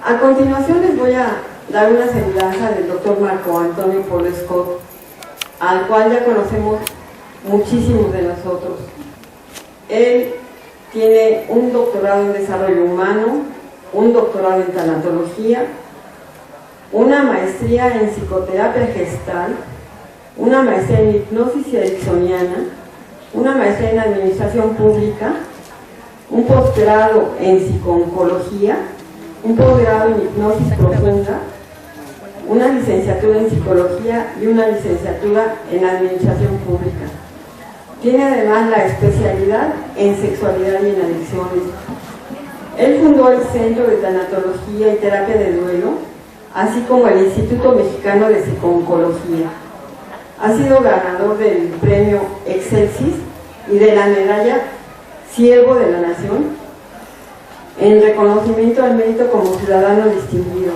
A continuación les voy a dar una semblanza del doctor Marco Antonio Polo Scott, al cual ya conocemos muchísimos de nosotros. Él tiene un doctorado en desarrollo humano, un doctorado en tanatología, una maestría en psicoterapia gestal, una maestría en hipnosis ericksoniana, una maestría en administración pública, un posgrado en psicooncología, un posgrado en hipnosis profunda, una licenciatura en psicología y una licenciatura en administración pública. Tiene además la especialidad en sexualidad y en adicciones. Él fundó el Centro de Tanatología y Terapia de Duelo, así como el Instituto Mexicano de Psicooncología. Ha sido ganador del premio Excelsis y de la medalla Siervo de la Nación en reconocimiento al mérito como ciudadano distinguido.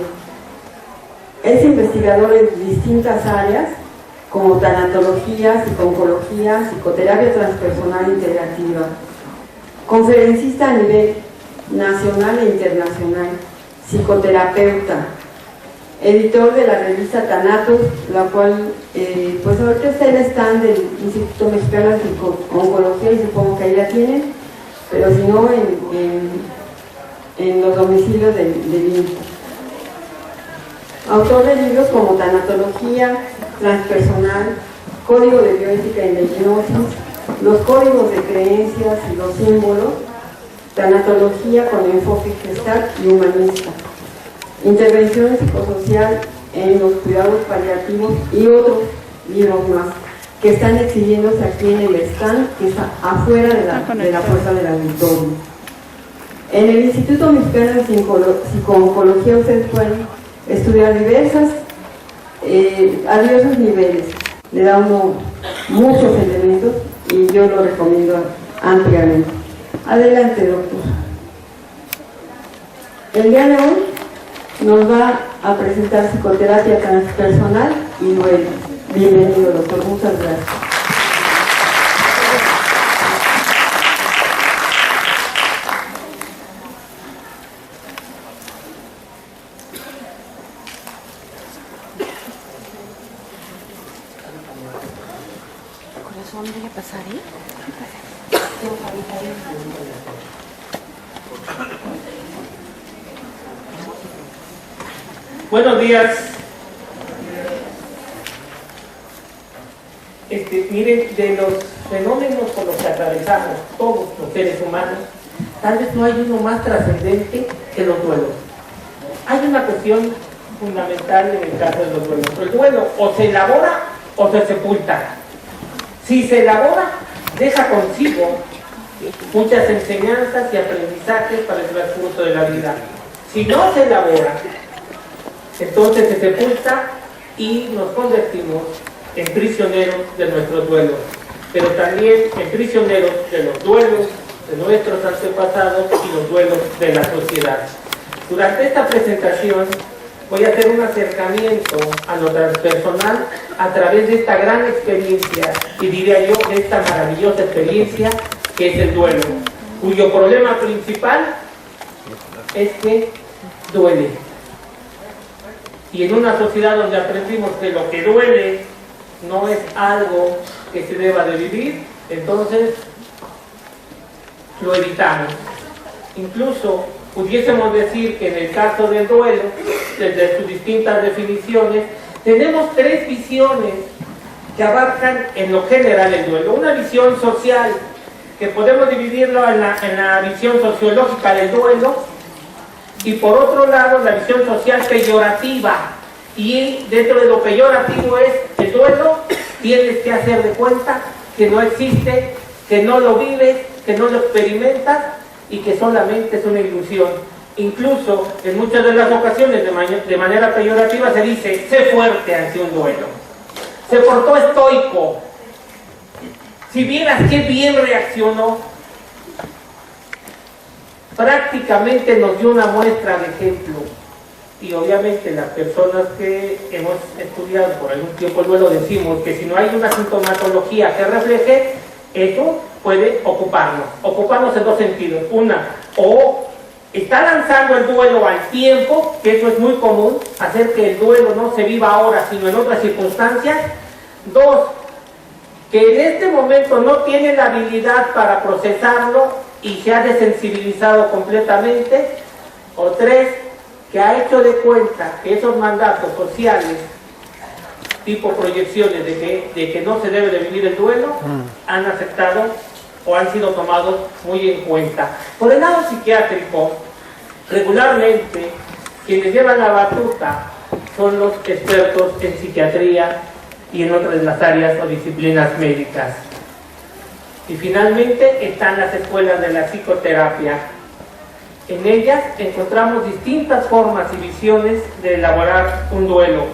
Es investigador en distintas áreas como tanatología, psicooncología, psicoterapia transpersonal integrativa, conferencista a nivel nacional e internacional, psicoterapeuta, editor de la revista Thanatos, la cual pues ahorita está en el stand del Instituto Mexicano de Psicooncología y supongo que ahí la tienen, pero si no en los domicilios del INSS. Autor de libros como Tanatología Transpersonal, Código de Bioética y la Hipnosis, Los Códigos de Creencias y los Símbolos, Tanatología con enfoque gestal y humanista, Intervención psicosocial en los cuidados paliativos y otros libros más que están exhibiéndose aquí en el stand que está afuera de la puerta del auditorio. En el Instituto Mexicano de Psicooncología ustedes pueden estudiar a diversos niveles. Le da uno muchos elementos y yo lo recomiendo ampliamente. Adelante, doctor. El día de hoy nos va a presentar psicoterapia transpersonal y duelo. Bienvenido, doctor. Muchas gracias. Corazón, ¿debe pasar ahí? Buenos días. Miren, de los fenómenos por los que atravesamos todos los seres humanos, tal vez no hay uno más trascendente que los duelos. Hay una cuestión fundamental en el caso de los duelos. El duelo o se elabora o se sepulta. Si se elabora, deja consigo muchas enseñanzas y aprendizajes para el transcurso de la vida. Si no se elabora, entonces se sepulta y nos convertimos en prisioneros de nuestros duelos, pero también en prisioneros de los duelos de nuestros antepasados y los duelos de la sociedad. Durante esta presentación voy a hacer un acercamiento a lo transpersonal a través de esta gran experiencia, y diría yo, de esta maravillosa experiencia que es el duelo, cuyo problema principal es que duele. Y en una sociedad donde aprendimos que lo que duele no es algo que se deba de vivir, entonces lo evitamos. Incluso pudiésemos decir que en el caso del duelo, desde sus distintas definiciones, tenemos tres visiones que abarcan en lo general el duelo. Una visión social, que podemos dividirlo en la visión sociológica del duelo, y por otro lado la visión social peyorativa, y dentro de lo peyorativo es el duelo, tienes que hacer de cuenta que no existe, que no lo vives, que no lo experimentas y que solamente es una ilusión. Incluso en muchas de las ocasiones de manera peyorativa se dice: sé fuerte ante un duelo, se portó estoico, si vieras qué bien reaccionó. Prácticamente nos dio una muestra de ejemplo, y obviamente las personas que hemos estudiado por algún tiempo el duelo decimos que si no hay una sintomatología que refleje, eso puede ocuparnos en dos sentidos. Una, o está lanzando el duelo al tiempo, que eso es muy común, hacer que el duelo no se viva ahora, sino en otras circunstancias. 2, que en este momento no tiene la habilidad para procesarlo y se ha desensibilizado completamente. O 3, que ha hecho de cuenta que esos mandatos sociales, tipo proyecciones de que no se debe de vivir el duelo, han aceptado o han sido tomados muy en cuenta. Por el lado psiquiátrico, regularmente quienes llevan la batuta son los expertos en psiquiatría y en otras de las áreas o disciplinas médicas. Y finalmente están las escuelas de la psicoterapia. En ellas encontramos distintas formas y visiones de elaborar un duelo.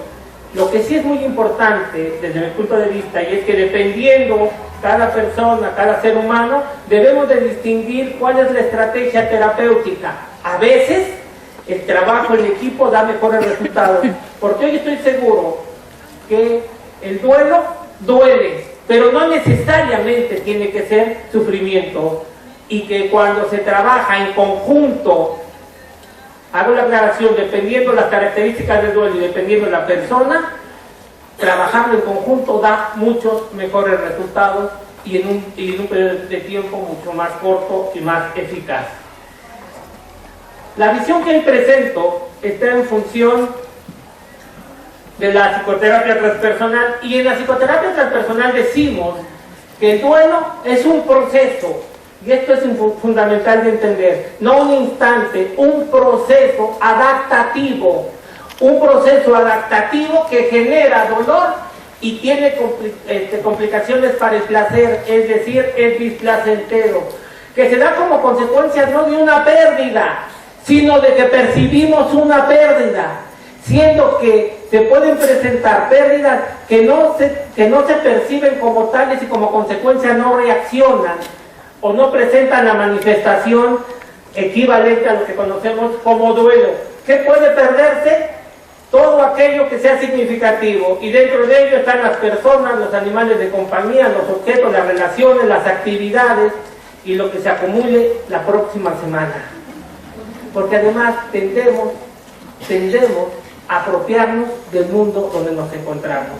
Lo que sí es muy importante desde mi punto de vista, y es que dependiendo cada persona, cada ser humano, debemos de distinguir cuál es la estrategia terapéutica. A veces el trabajo en equipo da mejores resultados, porque hoy estoy seguro que el duelo duele, pero no necesariamente tiene que ser sufrimiento, y que cuando se trabaja en conjunto, hago la aclaración, dependiendo las características del duelo y dependiendo de la persona, trabajando en conjunto da muchos mejores resultados y en un periodo de tiempo mucho más corto y más eficaz. La visión que hoy presento está en función de la psicoterapia transpersonal, y en la psicoterapia transpersonal decimos que el duelo es un proceso, y esto es fundamental de entender, no un instante, un proceso adaptativo que genera dolor y tiene complicaciones para el placer, es decir, es displacentero, que se da como consecuencia no de una pérdida, sino de que percibimos una pérdida, siendo que se pueden presentar pérdidas que no se perciben como tales y como consecuencia no reaccionan o no presentan la manifestación equivalente a lo que conocemos como duelo. ¿Qué puede perderse? Todo aquello que sea significativo, y dentro de ello están las personas, los animales de compañía, los objetos, las relaciones, las actividades y lo que se acumule la próxima semana. Porque además tendemos a apropiarnos del mundo donde nos encontramos.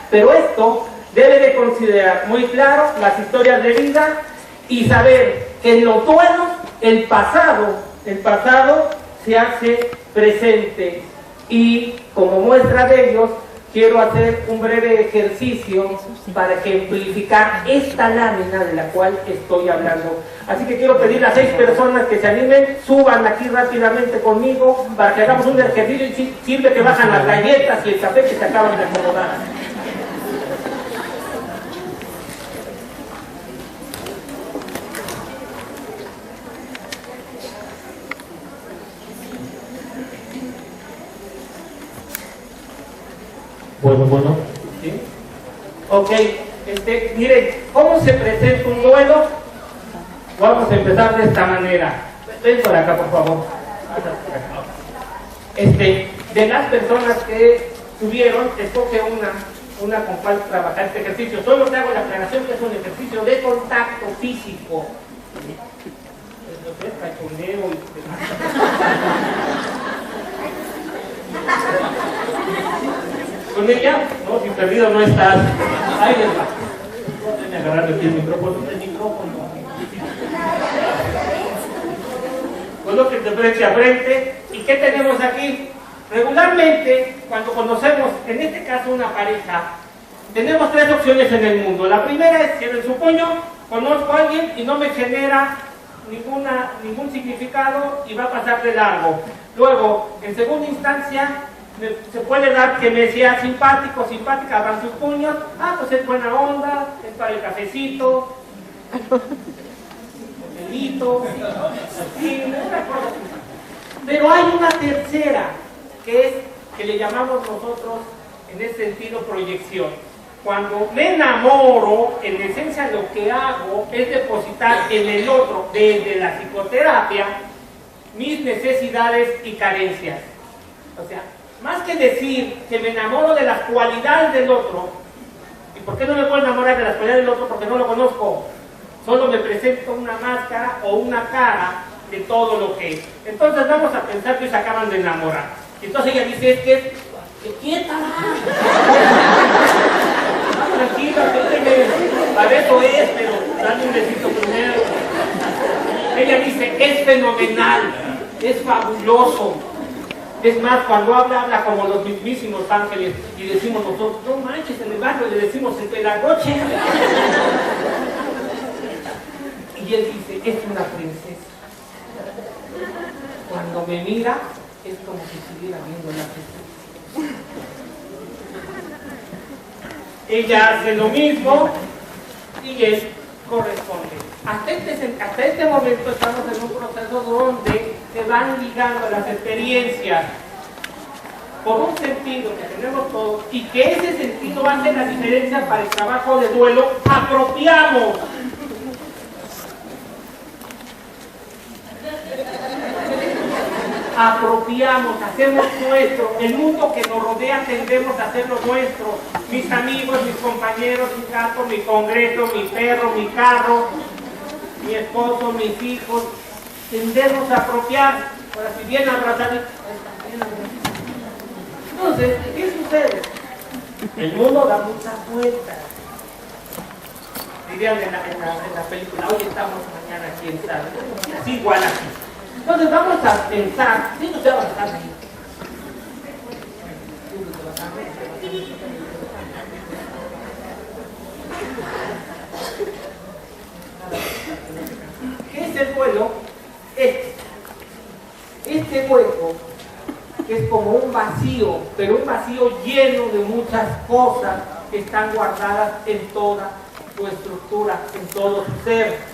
Pero esto debe de considerar muy claro las historias de vida y saber que en los duelos el pasado se hace presente. Y como muestra de ellos, quiero hacer un breve ejercicio para ejemplificar esta lámina de la cual estoy hablando. Así que quiero pedir a 6 personas que se animen, suban aquí rápidamente conmigo para que hagamos un ejercicio, y sirve que bajan las galletas y el café que se acaban de acomodar. Bueno. ¿Sí? Ok, miren, ¿cómo se presenta un duelo? Vamos a empezar de esta manera. Ven por acá, por favor. De las personas que tuvieron, escoge una con cual trabajar este ejercicio. Solo te hago la aclaración que es un ejercicio de contacto físico. ¿Con ella? No, si perdido no estás. Ahí les va. Déjenme agarrar aquí el micrófono. Coloque de frente a frente. ¿Y qué tenemos aquí? Regularmente, cuando conocemos, en este caso una pareja, tenemos 3 opciones en el mundo. La primera es que en su puño conozco a alguien y no me genera ningún significado y va a pasar de largo. Luego, en segunda instancia, se puede dar que me sea simpático, simpática, abran sus puños, pues es buena onda, es para el cafecito, el delito, sí, una cosa así. Pero hay una tercera, que le llamamos nosotros, en ese sentido, proyección. Cuando me enamoro, en esencia lo que hago es depositar en el otro, desde la psicoterapia, mis necesidades y carencias. O sea, más que decir que me enamoro de las cualidades del otro, ¿y por qué no me puedo enamorar de las cualidades del otro? Porque no lo conozco. Solo me presento una máscara o una cara de todo lo que es. Entonces vamos a pensar que se acaban de enamorar. Entonces ella dice, es que quieta. Tranquila, para eso es, pero dale un besito primero. Ella dice, es fenomenal, es fabuloso. Es más, cuando habla como los mismísimos ángeles y decimos nosotros, no manches, en el barrio le decimos el pelagoche. Y él dice, es una princesa. Cuando me mira, es como si estuviera viendo la princesa. Ella hace lo mismo y él corresponde. Hasta este momento estamos en un proceso donde se van ligando las experiencias por un sentido que tenemos todos y que ese sentido hace la diferencia para el trabajo de duelo. Apropiamos. Hacemos nuestro, el mundo que nos rodea tendemos a hacerlo nuestro, mis amigos, mis compañeros, mi gato, mi congreso, mi perro, mi carro, mi esposo, mis hijos, tendemos a apropiar, para si bien abrazar. Entonces, ¿qué sucede? El mundo da muchas vueltas. Dirían en la película, hoy estamos, mañana quién sabe, así igual así. Entonces vamos a pensar, ¿sí no se va a bajar ahí? ¿Qué es el duelo? Este hueco es como un vacío, pero un vacío lleno de muchas cosas que están guardadas en toda tu estructura, en todo tu ser.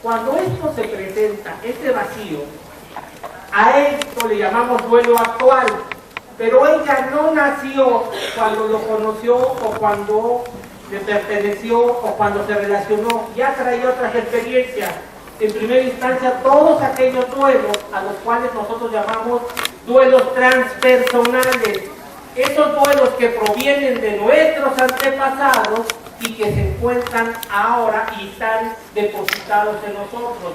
Cuando esto se presenta, este vacío, a esto le llamamos duelo actual, pero ella no nació cuando lo conoció o cuando le perteneció o cuando se relacionó, ya traía otras experiencias. En primera instancia, todos aquellos duelos a los cuales nosotros llamamos duelos transpersonales, esos duelos que provienen de nuestros antepasados y que se encuentran ahora y están depositados en nosotros.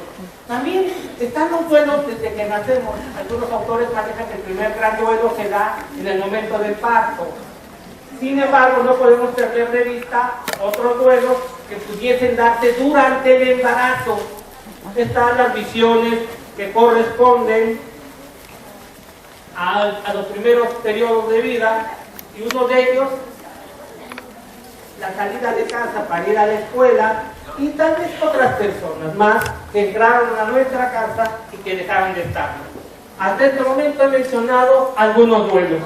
También están los duelos desde que nacemos. Algunos autores manejan que el primer gran duelo se da en el momento del parto. Sin embargo, no podemos perder de vista otros duelos que pudiesen darse durante el embarazo. Están las visiones que corresponden a los primeros periodos de vida, y uno de ellos, la salida de casa para ir a la escuela, y tal vez otras personas más que entraron a nuestra casa y que dejaron de estar. Hasta este momento he mencionado algunos duelos.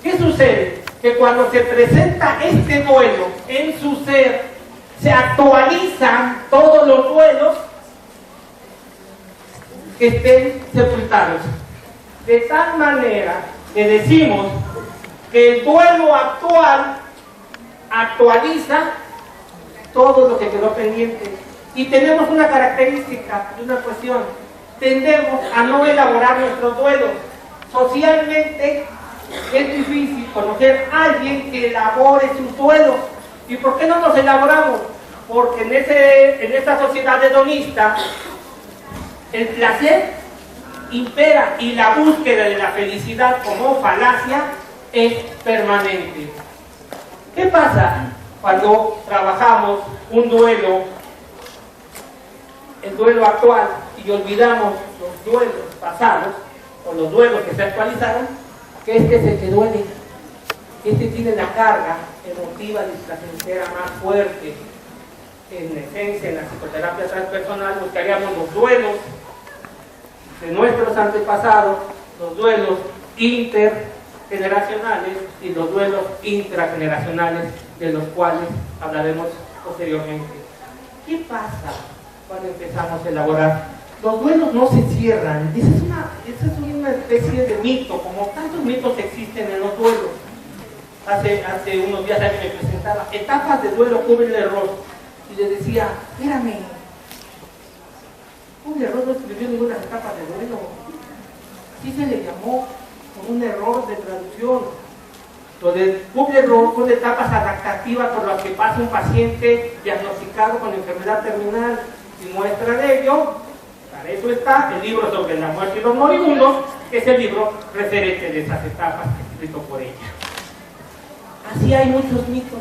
¿Qué sucede? Que cuando se presenta este duelo en su ser, se actualizan todos los duelos que estén sepultados. De tal manera que decimos que el duelo actual actualiza todo lo que quedó pendiente. Y tenemos una característica y una cuestión: tendemos a no elaborar nuestros duelos. Socialmente es difícil conocer a alguien que elabore sus duelos. ¿Y por qué no los elaboramos? Porque en esta sociedad hedonista el placer impera y la búsqueda de la felicidad como falacia es permanente. ¿Qué pasa cuando trabajamos un duelo, el duelo actual, y olvidamos los duelos pasados o los duelos que se actualizaron? Que este es el que duele, este tiene la carga emotiva y placentera más fuerte. En esencia, en la psicoterapia transpersonal buscaríamos los duelos de nuestros antepasados, los duelos intergeneracionales y los duelos intrageneracionales, de los cuales hablaremos posteriormente. ¿Qué pasa cuando empezamos a elaborar? Los duelos no se cierran. Esa es una especie de mito, como tantos mitos existen en los duelos. Hace unos días alguien me presentaba etapas de duelo Kubler-Ross y le decía, espérame, Kubler-Ross no escribió ninguna etapa de duelo. Así se le llamó por un error de traducción. Lo de Kubler-Ross son etapas adaptativas por las que pasa un paciente diagnosticado con enfermedad terminal, y muestra de ello Para eso está el libro sobre la muerte y los moribundos, que es el libro referente de esas etapas escrito por ella. Así hay muchos mitos.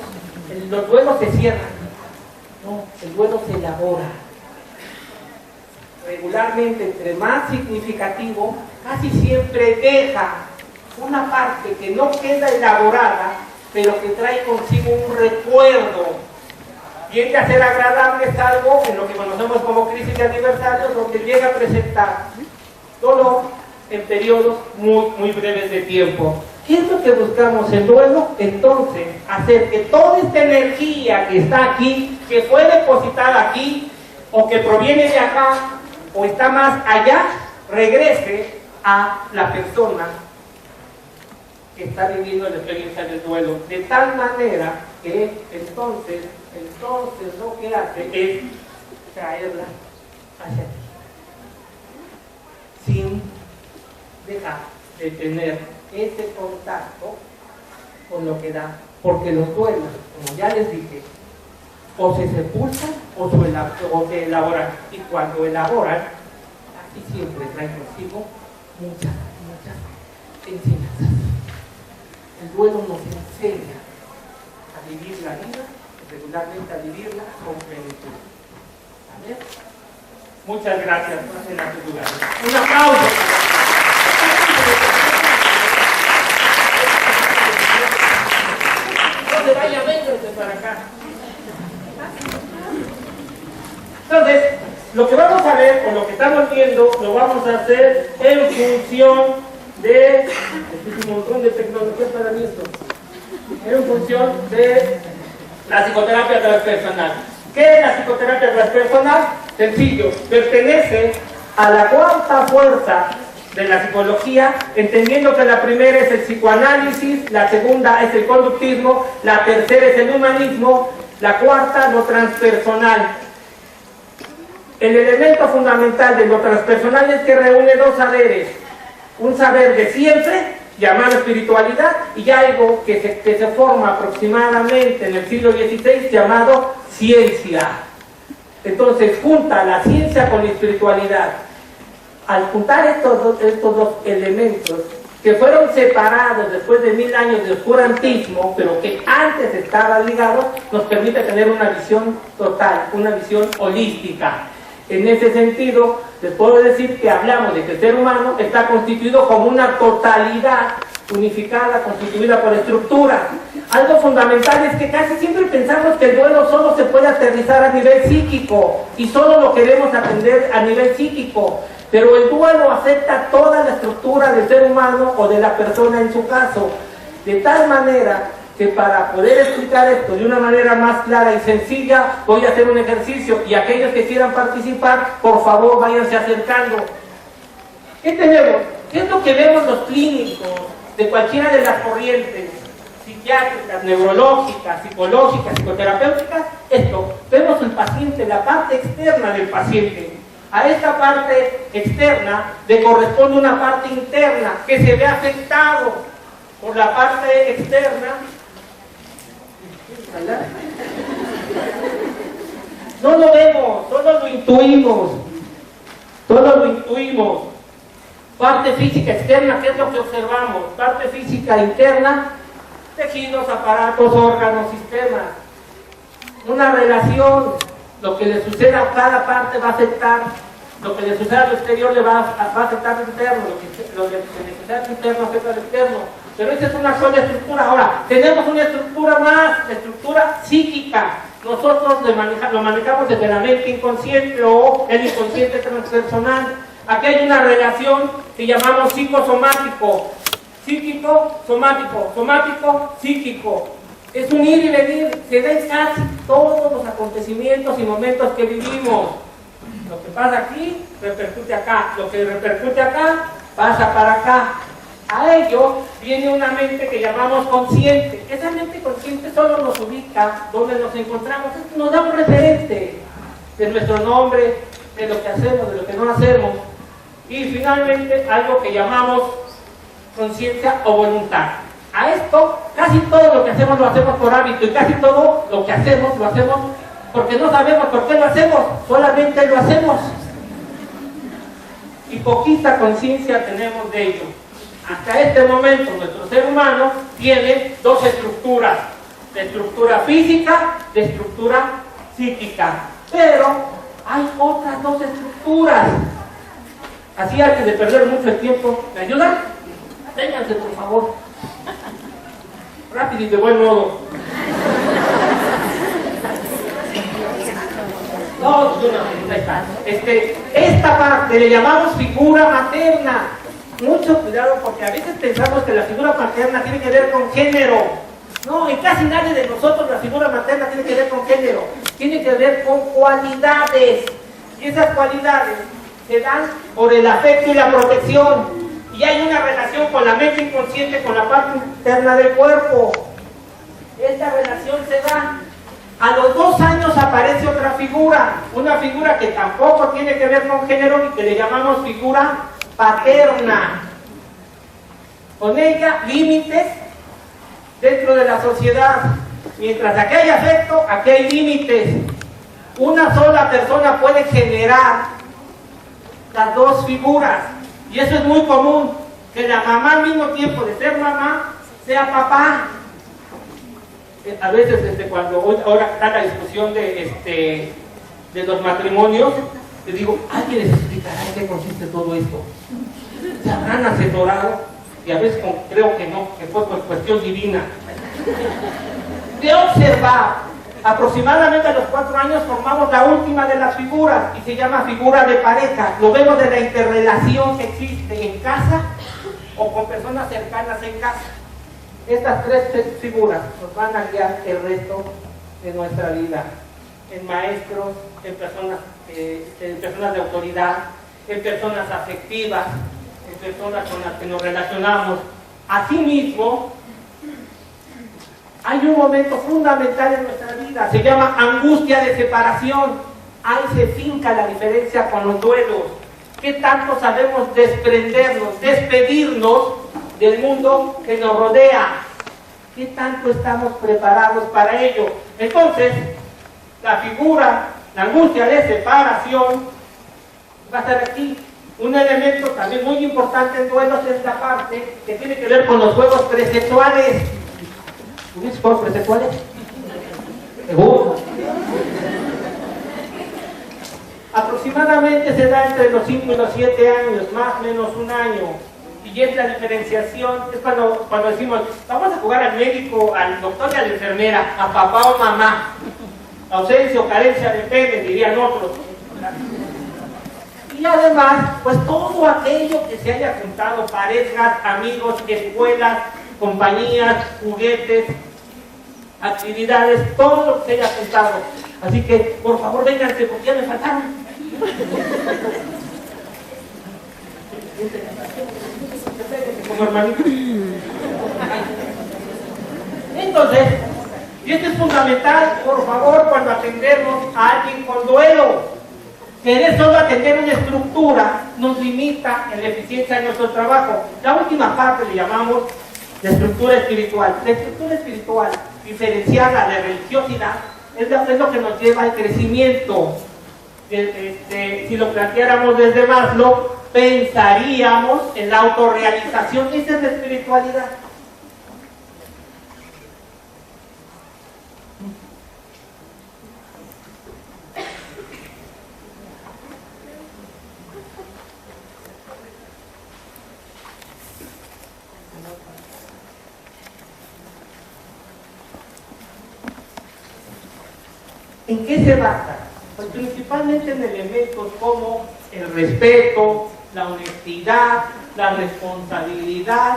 Los duelos se cierran. No, el duelo se elabora. Regularmente, entre más significativo, casi siempre deja una parte que no queda elaborada, pero que trae consigo un recuerdo. Tiende a ser agradable, es algo en lo que conocemos como crisis de aniversarios, donde llega a presentar dolor en periodos muy breves de tiempo. ¿Qué es lo que buscamos en duelo? Entonces, hacer que toda esta energía que está aquí, que fue depositada aquí, o que proviene de acá, o está más allá, regrese a la persona que está viviendo la experiencia del duelo, de tal manera que entonces lo que hace es traerla hacia ti, sin dejar de tener ese contacto con lo que da, porque los duelos, como ya les dije, o se sepultan o se elaboran, y cuando elaboran, casi siempre traen consigo muchas enseñanzas. El duelo nos enseña a vivir la vida, regularmente a vivirla con plenitud. ¿Vale? Muchas gracias, pasen a sus lugares. Un aplauso. No se vaya, vénganse para acá. Entonces, lo que vamos a ver, o lo que estamos viendo, lo vamos a hacer en función de... Es un montón de tecnología para mí esto. En función de la psicoterapia transpersonal. ¿Qué es la psicoterapia transpersonal? Sencillo, pertenece a la cuarta fuerza de la psicología, entendiendo que la primera es el psicoanálisis, la segunda es el conductismo, la tercera es el humanismo, la cuarta lo transpersonal. El elemento fundamental de lo transpersonal es que reúne dos saberes: un saber de siempre, llamado espiritualidad, y algo que se forma aproximadamente en el siglo XVI, llamado ciencia. Entonces junta la ciencia con la espiritualidad. Al juntar estos dos elementos, que fueron separados después de 1000 años de oscurantismo, pero que antes estaban ligados, nos permite tener una visión total, una visión holística. En ese sentido, les puedo decir que hablamos de que el ser humano está constituido como una totalidad unificada, constituida por estructuras. Algo fundamental es que casi siempre pensamos que el duelo solo se puede aterrizar a nivel psíquico y solo lo queremos atender a nivel psíquico, pero el duelo afecta toda la estructura del ser humano o de la persona en su caso, de tal manera que para poder explicar esto de una manera más clara y sencilla, voy a hacer un ejercicio y aquellos que quieran participar, por favor, váyanse acercando. ¿Qué tenemos? ¿Qué es lo que vemos los clínicos de cualquiera de las corrientes psiquiátricas, neurológicas, psicológicas, psicoterapéuticas? Esto, vemos el paciente, la parte externa del paciente. A esta parte externa le corresponde una parte interna que se ve afectado por la parte externa. No lo vemos, solo lo intuimos. Solo lo intuimos. Parte física externa, ¿qué es lo que observamos? Parte física interna, tejidos, aparatos, órganos, sistemas. Una relación, lo que le suceda a cada parte va a afectar. Lo que le suceda al exterior le va a afectar al interno. Lo que le suceda al interno afecta al externo. Pero esa es una sola estructura. Ahora, tenemos una estructura más, la estructura psíquica. Nosotros lo manejamos desde la mente inconsciente o el inconsciente transpersonal. Aquí hay una relación que llamamos psicosomático. Psíquico, somático, somático, psíquico. Es un ir y venir, se ven casi todos los acontecimientos y momentos que vivimos. Lo que pasa aquí, repercute acá. Lo que repercute acá, pasa para acá. A ello viene una mente que llamamos consciente. Esa mente consciente solo nos ubica donde nos encontramos. Nos da un referente de nuestro nombre, de lo que hacemos, de lo que no hacemos. Y finalmente algo que llamamos conciencia o voluntad. A esto, casi todo lo que hacemos lo hacemos por hábito, y casi todo lo que hacemos lo hacemos porque no sabemos por qué lo hacemos, solamente lo hacemos. y poquita conciencia tenemos de ello. Hasta este momento nuestro ser humano tiene dos estructuras, de estructura física, de estructura psíquica, pero hay otras dos estructuras. Así, antes de perder mucho el tiempo, ¿me ayudan? Vénganse, por favor. Rápido y de buen modo. No, esta parte le llamamos figura materna. Mucho cuidado, porque a veces pensamos que la figura materna tiene que ver con género. No, en casi nadie de nosotros la figura materna tiene que ver con género. Tiene que ver con cualidades. Y esas cualidades se dan por el afecto y la protección. Y hay una relación con la mente inconsciente, con la parte interna del cuerpo. Esta relación se da. A los 2 años aparece otra figura, una figura que tampoco tiene que ver con género y que le llamamos figura paterna. Con ella, límites dentro de la sociedad. Mientras aquí hay afecto, aquí hay límites. Una sola persona puede generar las dos figuras. Y eso es muy común, que la mamá al mismo tiempo de ser mamá, sea papá. A veces cuando ahora está la discusión de los matrimonios, les digo, ¿alguien les explicará en qué consiste todo esto? ¿Se habrán asesorado? Y a veces creo que no, que fue por cuestión divina. De observar, aproximadamente a los 4 años formamos la última de las figuras y se llama figura de pareja. Lo vemos de la interrelación que existe en casa o con personas cercanas en casa. Estas 3 figuras nos van a guiar el resto de nuestra vida, en maestros, en personas de autoridad, en personas afectivas, en personas con las que nos relacionamos. Asimismo, hay un momento fundamental en nuestra vida, se llama angustia de separación. Ahí se finca la diferencia con los duelos. ¿Qué tanto sabemos desprendernos, despedirnos del mundo que nos rodea? ¿Qué tanto estamos preparados para ello? Entonces, la figura, la angustia de separación, va a estar aquí. Un elemento también muy importante en duelos es la parte que tiene que ver con los juegos presexuales. ¿Tienes juegos presexuales? ¿Seguro? Aproximadamente se da entre los 5 y los 7 años, más o menos 1 año. Y es la diferenciación, es cuando decimos, vamos a jugar al médico, al doctor y a la enfermera, a papá o mamá. Ausencia o carencia depende, dirían otros. Y además, pues todo aquello que se haya juntado, parejas, amigos, escuelas, compañías, juguetes, actividades, todo lo que se haya juntado. Así que, por favor, vénganse, porque ya me faltaron. Como hermanito. Entonces, y esto es fundamental, por favor, cuando atendemos a alguien con duelo. Querer solo atender una estructura nos limita en la eficiencia de nuestro trabajo. La última parte le llamamos la estructura espiritual. La estructura espiritual, diferenciada de religiosidad, es lo que nos lleva al crecimiento. Si lo planteáramos desde Maslow, pensaríamos en la autorrealización. Esa es la espiritualidad. ¿En qué se basa? Pues principalmente en elementos como el respeto, la honestidad, la responsabilidad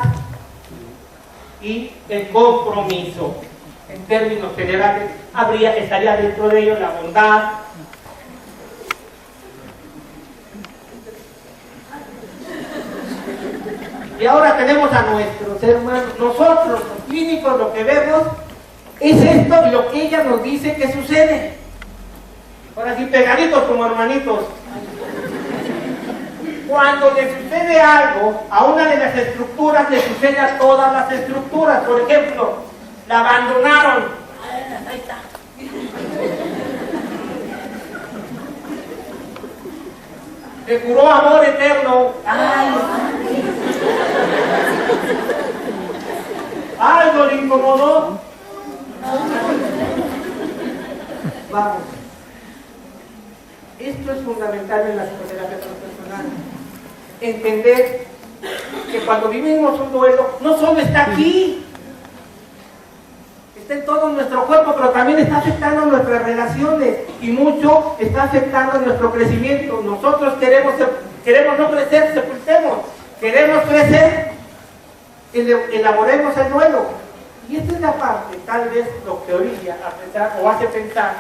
y el compromiso. En términos generales, estaría dentro de ello la bondad. Y ahora tenemos a nuestros hermanos. Nosotros, los clínicos, lo que vemos es esto, lo que ella nos dice que sucede. Ahora sí, pegaditos como hermanitos. Cuando le sucede algo a una de las estructuras, le sucede a todas las estructuras. Por ejemplo, la abandonaron. Ahí está. Me juró amor eterno. Algo le incomodó. Vamos. Esto es fundamental en la psicoterapia transpersonal. Entender que cuando vivimos un duelo, no solo está aquí, está en todo nuestro cuerpo, pero también está afectando nuestras relaciones y mucho está afectando nuestro crecimiento. Nosotros queremos no crecer, sepultemos. Queremos crecer, elaboremos el duelo. Y esta es la parte, tal vez, lo que orilla a pensar o hace pensar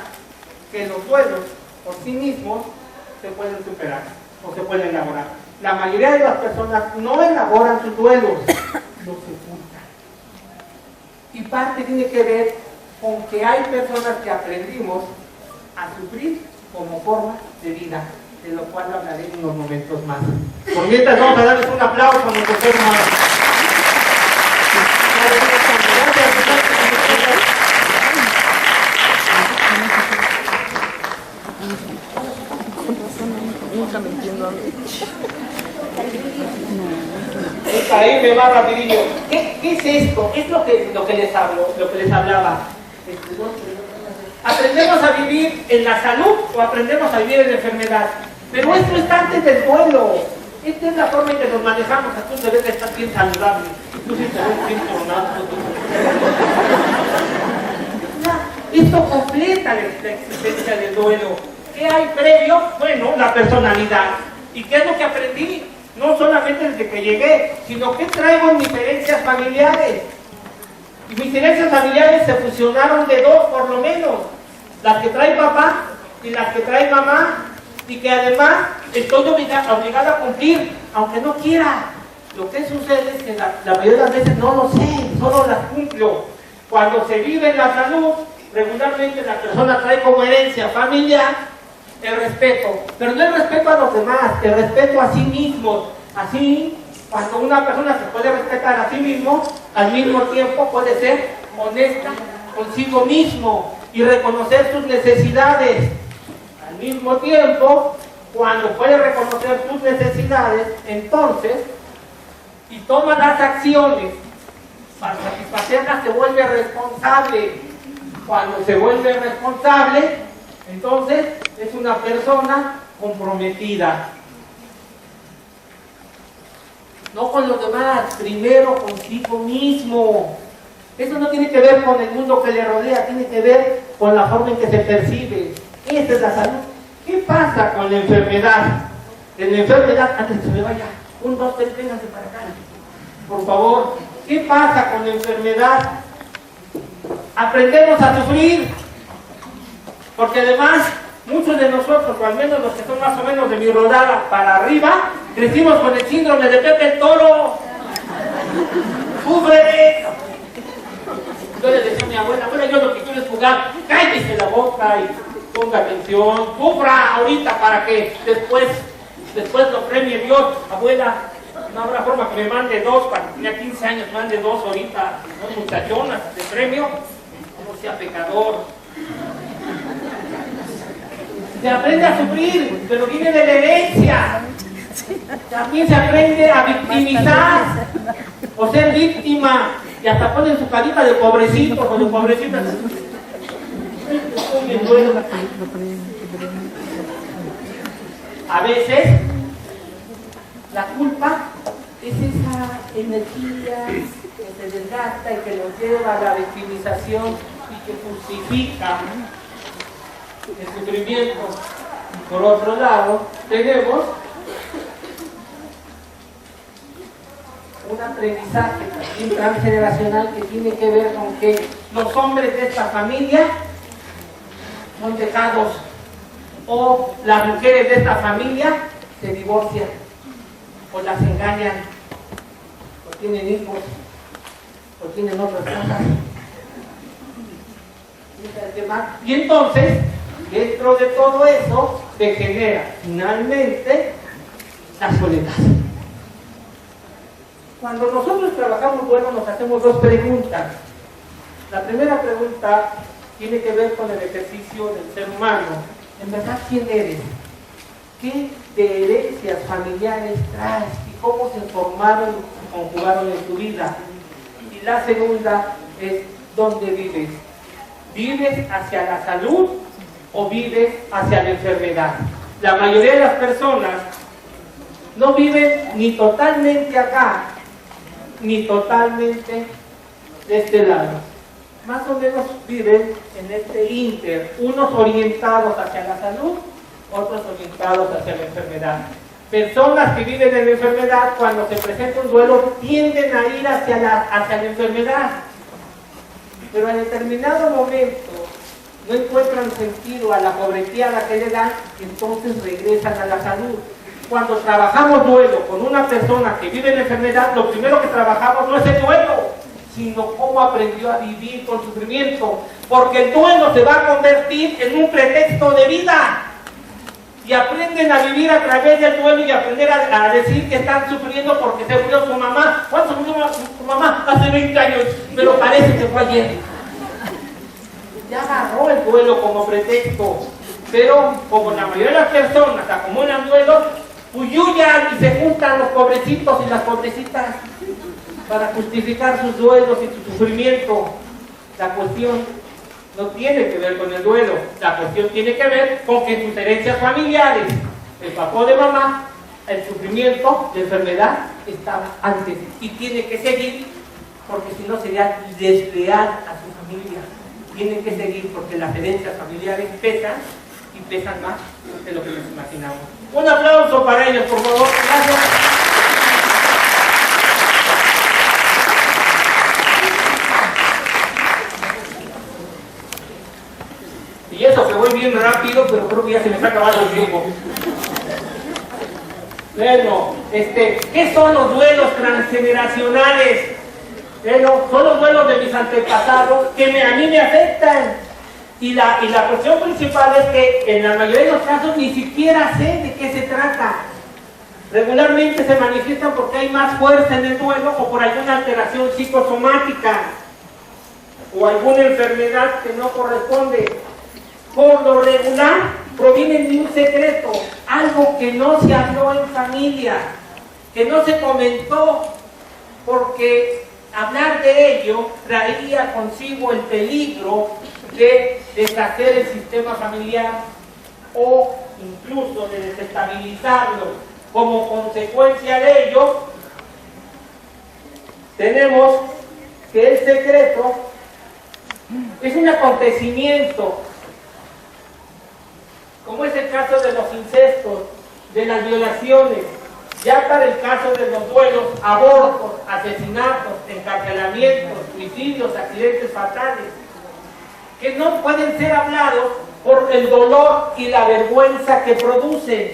que los duelos por sí mismos se pueden superar o se pueden elaborar. La mayoría de las personas no elaboran sus duelos, los sepultan. Y parte tiene que ver con que hay personas que aprendimos a sufrir como forma de vida, de lo cual hablaré en unos momentos más. Por mientras vamos a darles un aplauso a nuestros hermanos. Nunca me entiendo a mí. Ahí me va rapidillo. ¿Qué es esto? Es lo que les hablo, lo que les hablaba. ¿Aprendemos a vivir en la salud o aprendemos a vivir en la enfermedad? Pero esto está antes del duelo. Esta es la forma en que nos manejamos. A tú debes de estar bien saludable. Tú sí te ves bien coronado. Esto completa la existencia del duelo. ¿Qué hay previo? Bueno, la personalidad. ¿Y qué es lo que aprendí? No solamente desde que llegué, sino que traigo en mis herencias familiares. Y mis herencias familiares se fusionaron de dos por lo menos. Las que trae papá y las que trae mamá. Y que además estoy obligada a cumplir, aunque no quiera. Lo que sucede es que la mayoría de las veces no lo sé, solo las cumplo. Cuando se vive en la salud, regularmente la persona trae como herencia familiar el respeto, pero no el respeto a los demás, el respeto a sí mismo. Así, cuando una persona se puede respetar a sí mismo, al mismo tiempo puede ser honesta consigo mismo y reconocer sus necesidades. Al mismo tiempo, cuando puede reconocer sus necesidades, entonces, y toma las acciones para satisfacerlas, se vuelve responsable. Cuando se vuelve responsable, entonces es una persona comprometida. No con los demás, primero consigo mismo. Eso no tiene que ver con el mundo que le rodea, tiene que ver con la forma en que se percibe. Esta es la salud. ¿Qué pasa con la enfermedad? En la enfermedad, antes que se me vaya, 1, 2, 3, vénganse para acá. Por favor, ¿qué pasa con la enfermedad? Aprendemos a sufrir. Porque además, muchos de nosotros, o al menos los que son más o menos de mi rodada para arriba, crecimos con el síndrome de Pepe el Toro. ¡Sufre! Yo le decía a mi abuela, yo lo que quiero es jugar, cállese la boca y ponga atención, sufra ahorita para que después lo premie Dios. Abuela, no habrá forma que me mande 2, cuando tenía 15 años, mande 2 ahorita, 2 muchachonas de premio, no sea pecador. Se aprende a sufrir, pero viene de la herencia. También se aprende a victimizar o ser víctima. Y hasta ponen su carita de pobrecitos o de pobrecitas. A veces la culpa es esa energía que se desgasta y que nos lleva a la victimización y que justifica el sufrimiento. Por otro lado, tenemos un aprendizaje también transgeneracional que tiene que ver con que los hombres de esta familia son dejados o las mujeres de esta familia se divorcian o las engañan o tienen hijos o tienen otras cosas. Y entonces, dentro de todo eso, se genera finalmente la soledad. Cuando nosotros trabajamos duelo, nos hacemos 2 preguntas. La primera pregunta tiene que ver con el ejercicio del ser humano. En verdad, ¿quién eres? qué de herencias familiares traes y cómo se formaron, conjugaron en tu vida. Y la segunda es ¿dónde vives? ¿Vives hacia la salud o vives hacia la enfermedad? La mayoría de las personas no viven ni totalmente acá, ni totalmente de este lado. Más o menos viven en este inter, unos orientados hacia la salud, otros orientados hacia la enfermedad. Personas que viven en la enfermedad, cuando se presenta un duelo, tienden a ir hacia la enfermedad. Pero en determinado momento no encuentran sentido a la pobreteada que le dan, entonces regresan a la salud. Cuando trabajamos duelo con una persona que vive en la enfermedad, lo primero que trabajamos no es el duelo, sino cómo aprendió a vivir con sufrimiento, porque el duelo se va a convertir en un pretexto de vida. Y aprenden a vivir a través del duelo y aprender a decir que están sufriendo porque se murió su mamá. ¿Cuándo se murió su mamá? Hace 20 años, pero parece que fue ayer. Ya agarró el duelo como pretexto, pero como la mayoría de las personas acumulan duelo, huyuyan y se juntan los pobrecitos y las pobrecitas para justificar sus duelos y su sufrimiento. La cuestión no tiene que ver con el duelo, la cuestión tiene que ver con que sus herencias familiares, el papá de mamá, el sufrimiento, la enfermedad, estaba antes y tiene que seguir, porque si no sería desleal a su familia. Tiene que seguir porque las herencias familiares pesan y pesan más de lo que nos imaginamos. Un aplauso para ellos, por favor. Gracias. Y eso que voy bien rápido, pero creo que ya se me está acabando el tiempo. Bueno, ¿qué son los duelos transgeneracionales? Bueno, son los duelos de mis antepasados que a mí me afectan. Y la cuestión principal es que en la mayoría de los casos ni siquiera sé de qué se trata. Regularmente se manifiestan porque hay más fuerza en el duelo o por alguna alteración psicosomática o alguna enfermedad que no corresponde. Por lo regular provienen de un secreto, algo que no se habló en familia, que no se comentó, porque hablar de ello traía consigo el peligro de deshacer el sistema familiar o incluso de desestabilizarlo. Como consecuencia de ello, tenemos que el secreto es un acontecimiento, como es el caso de los incestos, de las violaciones, ya para el caso de los duelos, abortos, asesinatos, encarcelamientos, suicidios, accidentes fatales, que no pueden ser hablados por el dolor y la vergüenza que producen.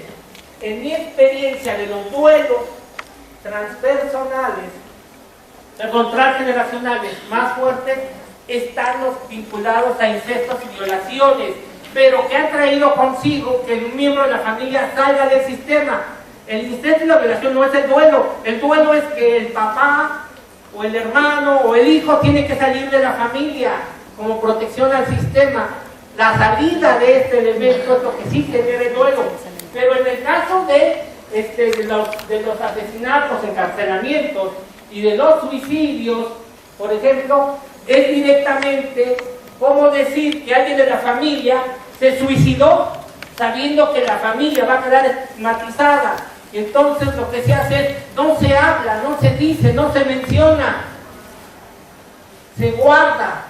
En mi experiencia de los duelos transpersonales, transgeneracionales más fuertes, están los vinculados a incestos y violaciones, pero que han traído consigo que un miembro de la familia salga del sistema. El incesto y la violación no es el duelo es que el papá o el hermano o el hijo tiene que salir de la familia como protección al sistema. La salida de este elemento es lo que sí genera el duelo. Pero en el caso de los asesinatos, encarcelamientos y de los suicidios, por ejemplo, es directamente como decir que alguien de la familia se suicidó sabiendo que la familia va a quedar estigmatizada. Y entonces lo que se hace es, no se habla, no se dice, no se menciona, se guarda.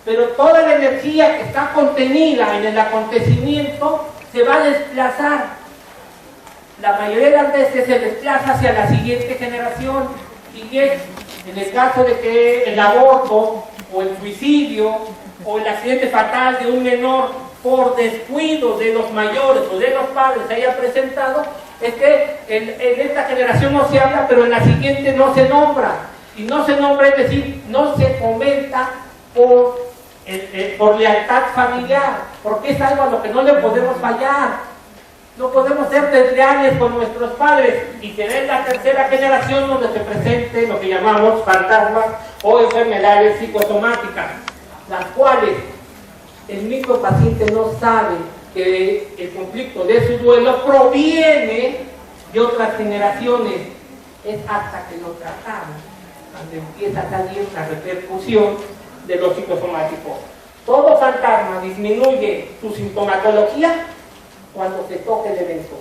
Pero toda la energía que está contenida en el acontecimiento se va a desplazar. La mayoría de las veces se desplaza hacia la siguiente generación. Y es en el caso de que el aborto o el suicidio o el accidente fatal de un menor por descuido de los mayores o de los padres se haya presentado, es que en esta generación no se habla, pero en la siguiente no se nombra. Y no se nombra, es decir, no se comenta por lealtad familiar, porque es algo a lo que no le podemos fallar. No podemos ser desleales con nuestros padres y tener la tercera generación donde se presente lo que llamamos fantasmas o enfermedades psicosomáticas, las cuales el mismo paciente no sabe que el conflicto de su duelo proviene de otras generaciones. Es hasta que lo tratamos cuando empieza también la repercusión de lo psicosomático. Todo fantasma disminuye su sintomatología cuando se toca el evento.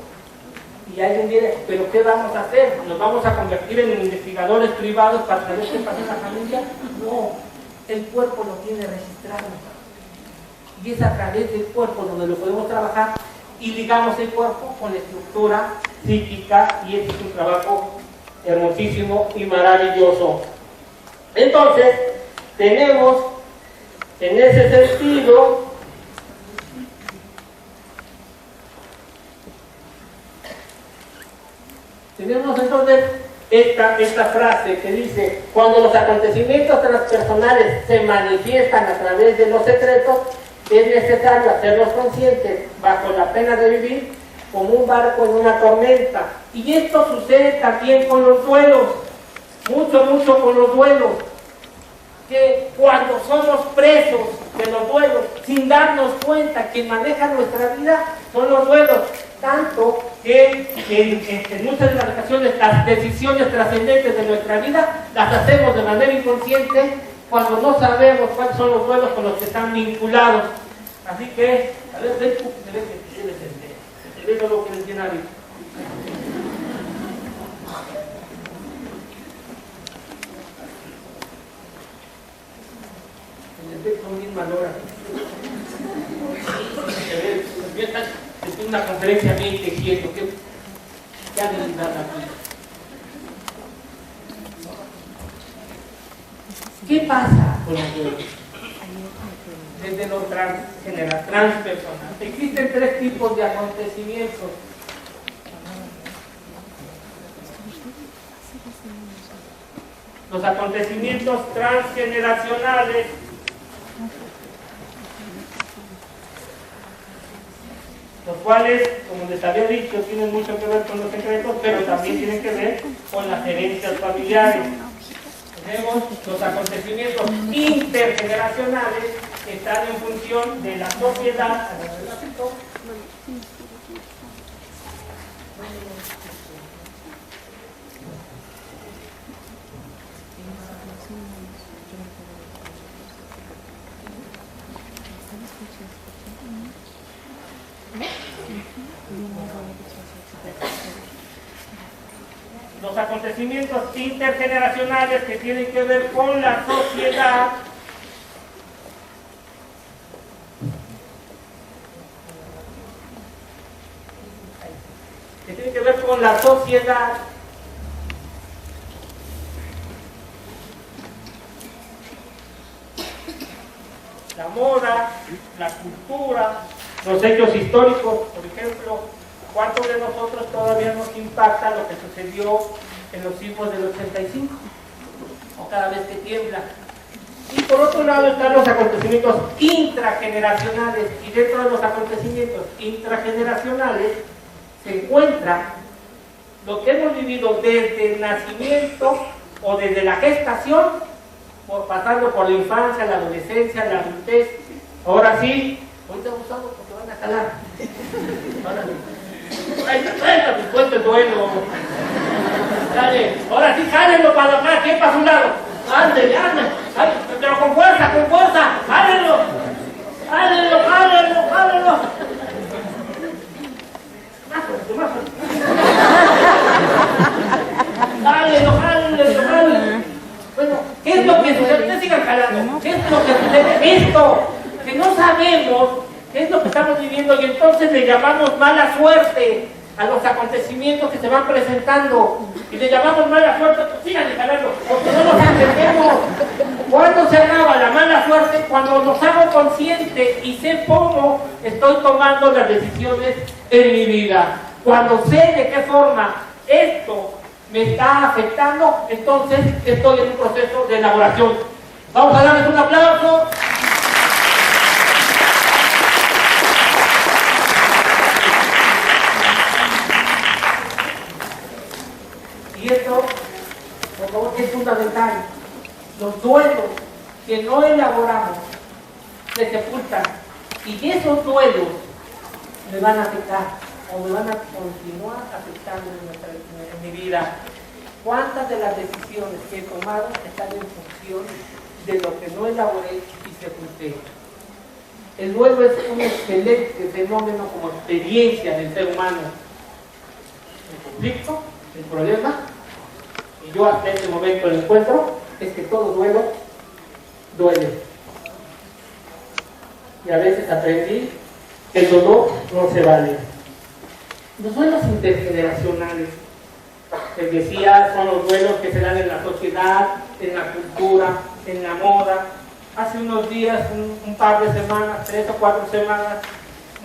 Y alguien viene, ¿pero qué vamos a hacer? ¿Nos vamos a convertir en investigadores privados para saber qué pasa en la familia? No, el cuerpo lo tiene registrado. Y es a través del cuerpo donde lo podemos trabajar y ligamos el cuerpo con la estructura psíquica, y este es un trabajo hermosísimo y maravilloso. Entonces, tenemos en ese sentido esta frase que dice: cuando los acontecimientos transpersonales se manifiestan a través de los secretos, es necesario hacerlos conscientes bajo la pena de vivir como un barco en una tormenta. Y esto sucede también con los duelos, mucho con los duelos, que cuando somos presos de los duelos, sin darnos cuenta, quien maneja nuestra vida son los duelos, tanto que en muchas de las ocasiones las decisiones trascendentes de nuestra vida las hacemos de manera inconsciente cuando no sabemos cuáles son los duelos con los que están vinculados. Así que, a ver, ven tú, te ve lo que les tiene a ver. El efecto bien valora. Es una conferencia bien tejiendo. ¿Qué habilidad aquí? ¿Qué pasa con los duelos? Desde lo transpersonal. Existen tres tipos de acontecimientos. Los acontecimientos transgeneracionales, los cuales, como les había dicho, tienen mucho que ver con los secretos, pero también tienen que ver con las herencias familiares. Tenemos los acontecimientos intergeneracionales que están en función de la sociedad. Los acontecimientos intergeneracionales que tienen que ver con la sociedad, la moda, la cultura, los hechos históricos. Por ejemplo, ¿cuántos de nosotros todavía nos impacta lo que sucedió en los sismos del 85? O cada vez que tiembla. Y por otro lado están los acontecimientos intrageneracionales, y dentro de los acontecimientos intrageneracionales se encuentra lo que hemos vivido desde el nacimiento o desde la gestación, pasando por la infancia, la adolescencia, la adultez. Ahora sí, ahorita usamos porque van a jalar. Ahora sí, cuenta el duelo. Dale, ahora sí, jálenlo para acá, ¿quién para su lado? Ándale, pero con fuerza, jálenlo. Jálenlo. Bueno, ¿qué es lo que sucede? Ustedes sigan jalando. ¿Qué es lo que sucede? Esto, que no sabemos qué es lo que estamos viviendo, y entonces le llamamos mala suerte a los acontecimientos que se van presentando, y le llamamos mala suerte. Pues síganle jalando, porque no nos entendemos. ¿Cuándo se acaba la mala suerte? Cuando nos hago consciente y sé cómo estoy tomando las decisiones en mi vida. Cuando sé de qué forma esto me está afectando, entonces estoy en un proceso de elaboración. Vamos a darles un aplauso. Y esto, por favor, es fundamental. Los duelos que no elaboramos se sepultan, y esos duelos me van a afectar o me van a continuar afectando en mi vida. ¿Cuántas de las decisiones que he tomado están en función de lo que no elaboré y sepulté? El duelo es un excelente fenómeno como experiencia del ser humano. El conflicto, el problema, y yo hasta este momento el encuentro, es que todo duelo duele. Y a veces aprendí que el dolor no se vale. Los duelos intergeneracionales, les decía, son los duelos que se dan en la sociedad, en la cultura, en la moda. Hace unos días, un par de semanas, 3 o 4 semanas,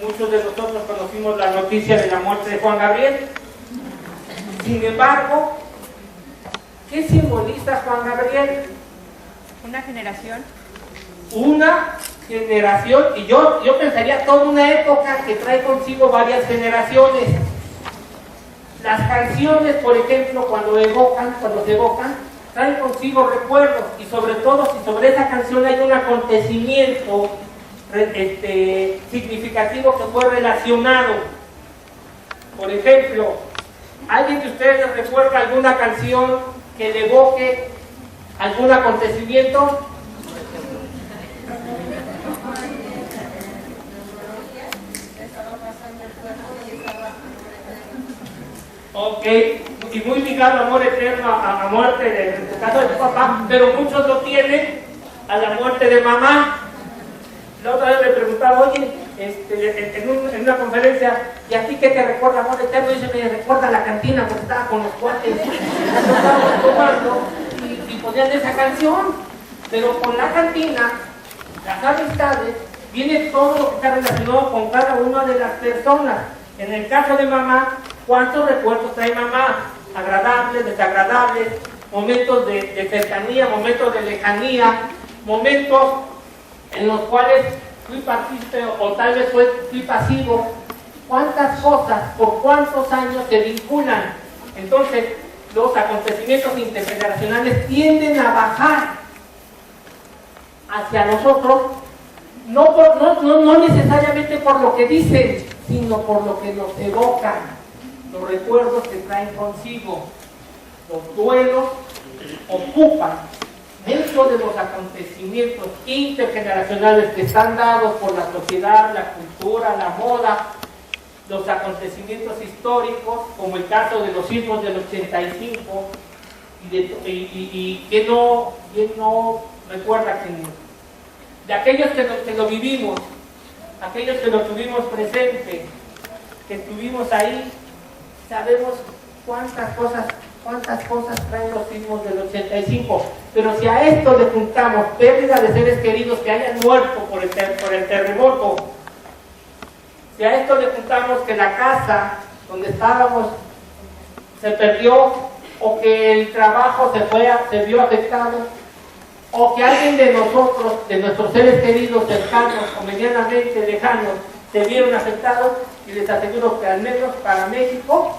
muchos de nosotros conocimos la noticia de la muerte de Juan Gabriel. Sin embargo, ¿qué simboliza Juan Gabriel? Una generación. Una generación, y yo pensaría toda una época que trae consigo varias generaciones. Las canciones, por ejemplo, cuando se evocan, traen consigo recuerdos, y sobre todo si sobre esa canción hay un acontecimiento significativo que fue relacionado. Por ejemplo, ¿alguien de ustedes recuerda alguna canción que le evoque algún acontecimiento? Ok, y muy ligado a amor eterno, a muerte de caso de tu papá, pero muchos lo tienen a la muerte de mamá. La otra vez me preguntaba, oye, en una conferencia, ¿y a ti qué te recuerda amor eterno? Y dice, me recuerda la cantina porque estaba con los cuates, estábamos tomando y ponían esa canción. Pero con la cantina, las amistades, viene todo lo que está relacionado con cada una de las personas. En el caso de mamá, ¿cuántos recuerdos trae mamá? Agradables, desagradables, momentos de cercanía, momentos de lejanía, momentos en los cuales fui partícipe o tal vez fui pasivo. ¿Cuántas cosas, por cuántos años se vinculan? Entonces, los acontecimientos intergeneracionales tienden a bajar hacia nosotros, no necesariamente por lo que dicen, sino por lo que nos evocan, los recuerdos que traen consigo. Los duelos ocupan dentro de los acontecimientos intergeneracionales que están dados por la sociedad, la cultura, la moda, los acontecimientos históricos, como el caso de los sismos del 85, y ¿quién no recuerda de aquellos que lo vivimos, aquellos que lo tuvimos presente, que estuvimos ahí, sabemos cuántas cosas traen los sismos del 85. Pero si a esto le juntamos pérdida de seres queridos que hayan muerto por el terremoto, si a esto le juntamos que la casa donde estábamos se perdió, o que el trabajo se vio afectado, o que alguien de nosotros, de nuestros seres queridos cercanos o medianamente lejanos, se vieron afectados, y les aseguro que al menos para México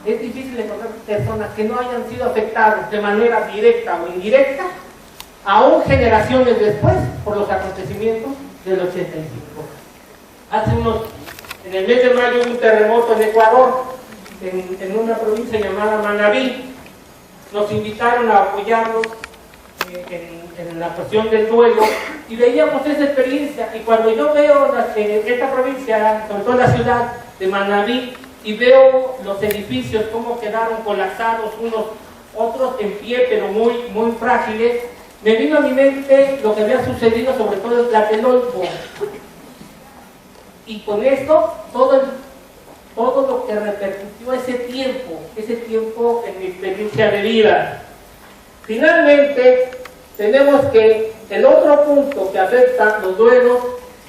es difícil encontrar personas que no hayan sido afectadas de manera directa o indirecta, aún generaciones después, por los acontecimientos del 85. En el mes de mayo hubo un terremoto en Ecuador, en una provincia llamada Manabí. Nos invitaron a apoyarnos en la cuestión del duelo, y veíamos esa experiencia. Y cuando yo veo esta provincia, sobre todo la ciudad de Manabí, y veo los edificios cómo quedaron colapsados, unos otros en pie pero muy, muy frágiles, me vino a mi mente lo que había sucedido sobre todo en Tlatelolco. Y con esto todo lo que repercutió ese tiempo en mi experiencia de vida. Finalmente, tenemos que el otro punto que afecta los duelos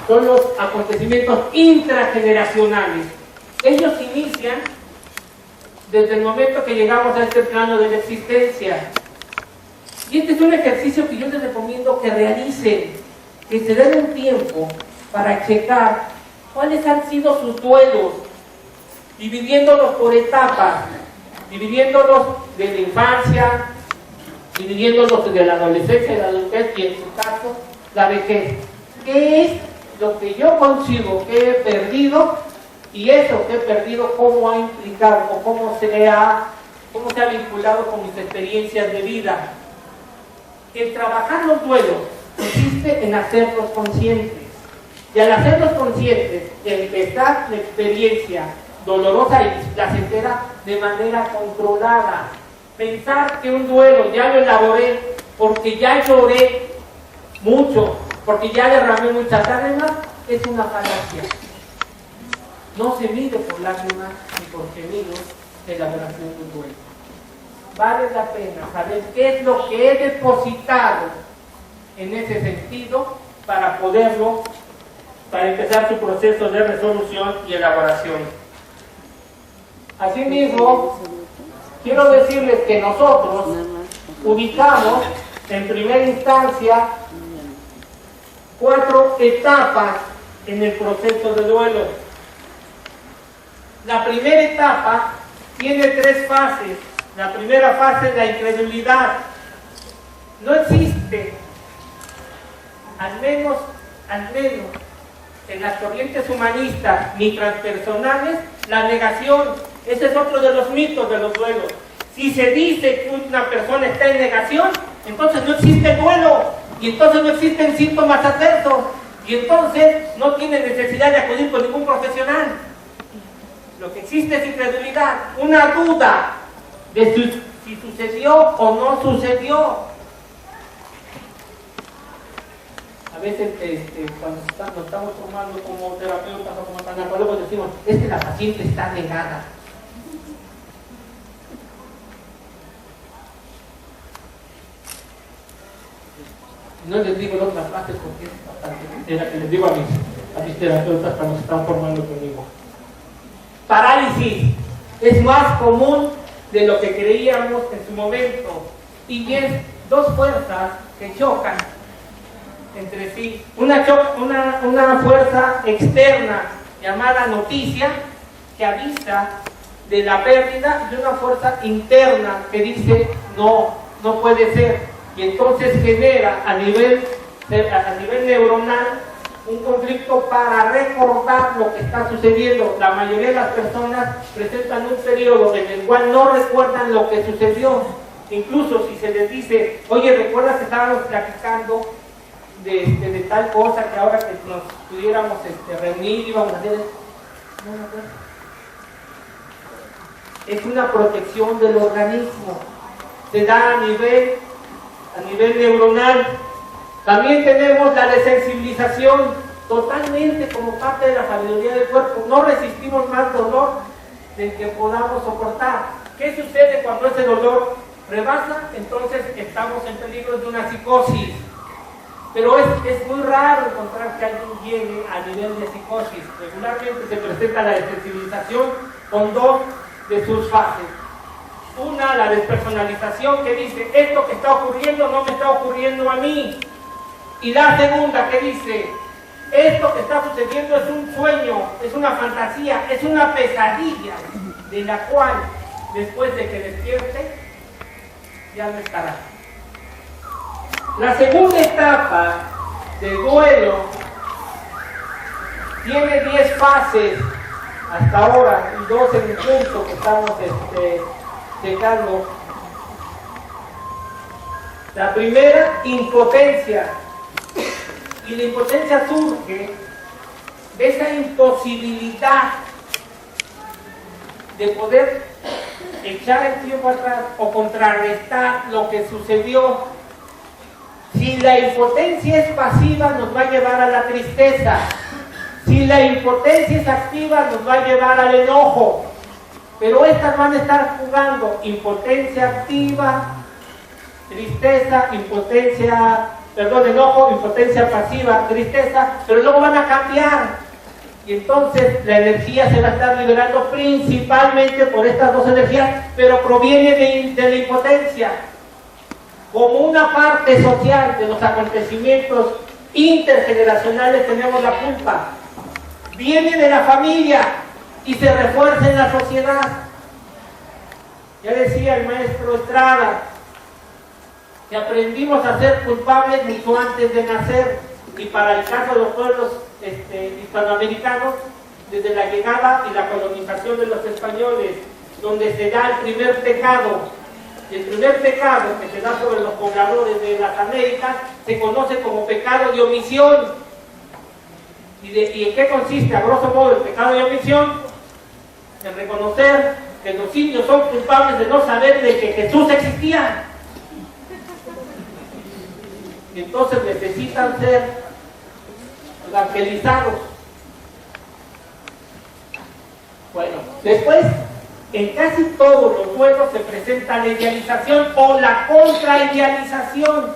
son los acontecimientos intrageneracionales. Ellos inician desde el momento que llegamos a este plano de la existencia. Y este es un ejercicio que yo les recomiendo que realicen, que se den un tiempo para checar cuáles han sido sus duelos, dividiéndolos por etapas, dividiéndolos de la infancia, dividiéndolos de la adolescencia y la adultez, y en su caso, la vejez. ¿Qué es lo que yo consigo que he perdido, y eso que he perdido, cómo ha implicado o cómo se ha vinculado con mis experiencias de vida. El trabajar los duelos consiste en hacerlos conscientes. Y al hacerlos conscientes, empezar la experiencia dolorosa y placentera de manera controlada. Pensar que un duelo ya lo elaboré porque ya lloré mucho, porque ya derramé muchas lágrimas, es una falacia. No se mide por lágrimas ni por gemidos de elaboración de un duelo. Vale la pena saber qué es lo que he depositado en ese sentido para empezar su proceso de resolución y elaboración. Asimismo, quiero decirles que nosotros ubicamos en primera instancia 4 etapas en el proceso de duelo. La primera etapa tiene 3 fases. La primera fase es la incredulidad. No existe, al menos en las corrientes humanistas ni transpersonales, la negación. Ese es otro de los mitos de los duelos. Si se dice que una persona está en negación, entonces no existe duelo, y entonces no existen síntomas adversos, y entonces no tiene necesidad de acudir con ningún profesional. Lo que existe es incredulidad, una duda de si sucedió o no sucedió. A veces cuando nos estamos formando como terapeutas o como tanatólogos decimos, es que la paciente está negada. No les digo la otra frase porque es bastante, la que les digo a mis terapeutas cuando se están formando conmigo. Parálisis es más común de lo que creíamos en su momento, y es 2 fuerzas que chocan entre sí. Una fuerza externa llamada noticia, que avisa de la pérdida, y una fuerza interna que dice no puede ser, y entonces genera a nivel neuronal un conflicto para recordar lo que está sucediendo. La mayoría de las personas presentan un periodo en el cual no recuerdan lo que sucedió. Incluso si se les dice, oye, ¿recuerdas que estábamos platicando de tal cosa que ahora que nos pudiéramos reunir íbamos a hacer? No me acuerdo. Es una protección del organismo. Se da a nivel neuronal. También tenemos la desensibilización, totalmente como parte de la sabiduría del cuerpo. No resistimos más dolor del que podamos soportar. ¿Qué sucede cuando ese dolor rebasa? Entonces estamos en peligro de una psicosis. Pero es muy raro encontrar que alguien llegue a nivel de psicosis. Regularmente se presenta la desensibilización con 2 de sus fases. Una, la despersonalización, que dice, esto que está ocurriendo no me está ocurriendo a mí. Y la segunda, que dice, esto que está sucediendo es un sueño, es una fantasía, es una pesadilla, de la cual, después de que despierte, ya no estará. La segunda etapa de duelo tiene 10 fases hasta ahora, y 2 en el curso que estamos checando. La primera, impotencia. Y la impotencia surge de esa imposibilidad de poder echar el tiempo atrás o contrarrestar lo que sucedió. Si la impotencia es pasiva, nos va a llevar a la tristeza. Si la impotencia es activa, nos va a llevar al enojo. Pero estas van a estar jugando impotencia activa, tristeza, enojo, impotencia pasiva, tristeza, pero luego van a cambiar. Y entonces la energía se va a estar liberando principalmente por estas 2 energías, pero proviene de la impotencia. Como una parte social de los acontecimientos intergeneracionales tenemos la culpa. Viene de la familia y se refuerza en la sociedad. Ya decía el maestro Estrada, que aprendimos a ser culpables mucho antes de nacer, y para el caso de los pueblos hispanoamericanos desde la llegada y la colonización de los españoles, donde se da el primer pecado. El primer pecado que se da sobre los pobladores de las Américas se conoce como pecado de omisión. ¿Y en qué consiste, a grosso modo, el pecado de omisión? En reconocer que los indios son culpables de no saber de que Jesús existía. Y entonces necesitan ser evangelizados. Bueno, después, en casi todos los duelos se presenta la idealización o la contraidealización.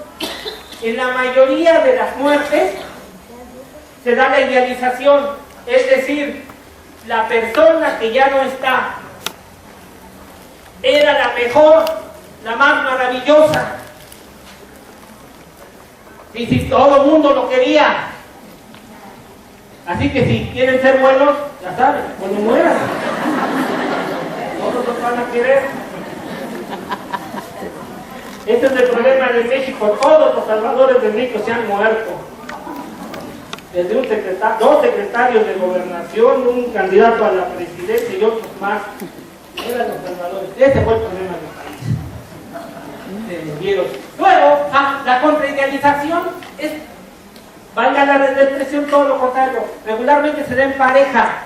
En la mayoría de las muertes se da la idealización, es decir, la persona que ya no está era la mejor, la más maravillosa. Y si todo el mundo lo quería. Así que si quieren ser buenos, ya saben, pues no mueran. Todos los van a querer. Este es el problema de México. Todos los salvadores de México se han muerto. Desde dos secretarios de gobernación, un candidato a la presidencia y otros más. Eran los salvadores. Ese fue el problema del país. Luego, la contraidealización es, valga la expresión, todo lo contrario. Regularmente se da en pareja.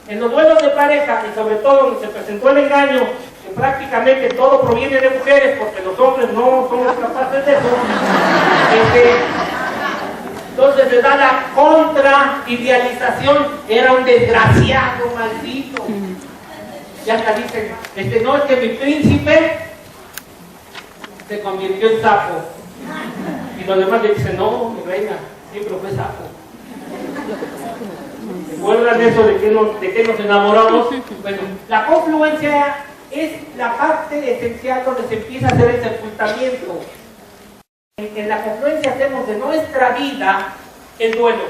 En los duelos de pareja, y sobre todo donde se presentó el engaño, que prácticamente todo proviene de mujeres, porque los hombres no somos capaces de eso, entonces se da la contraidealización. Era un desgraciado, maldito. Ya hasta dicen, no, es que mi príncipe se convirtió en sapo. Y los demás le dicen, no, mi reina, siempre fue sapo. ¿Recuerdan eso de que nos enamoramos? Bueno, la confluencia es la parte esencial donde se empieza a hacer el sepultamiento. En la confluencia hacemos de nuestra vida el duelo.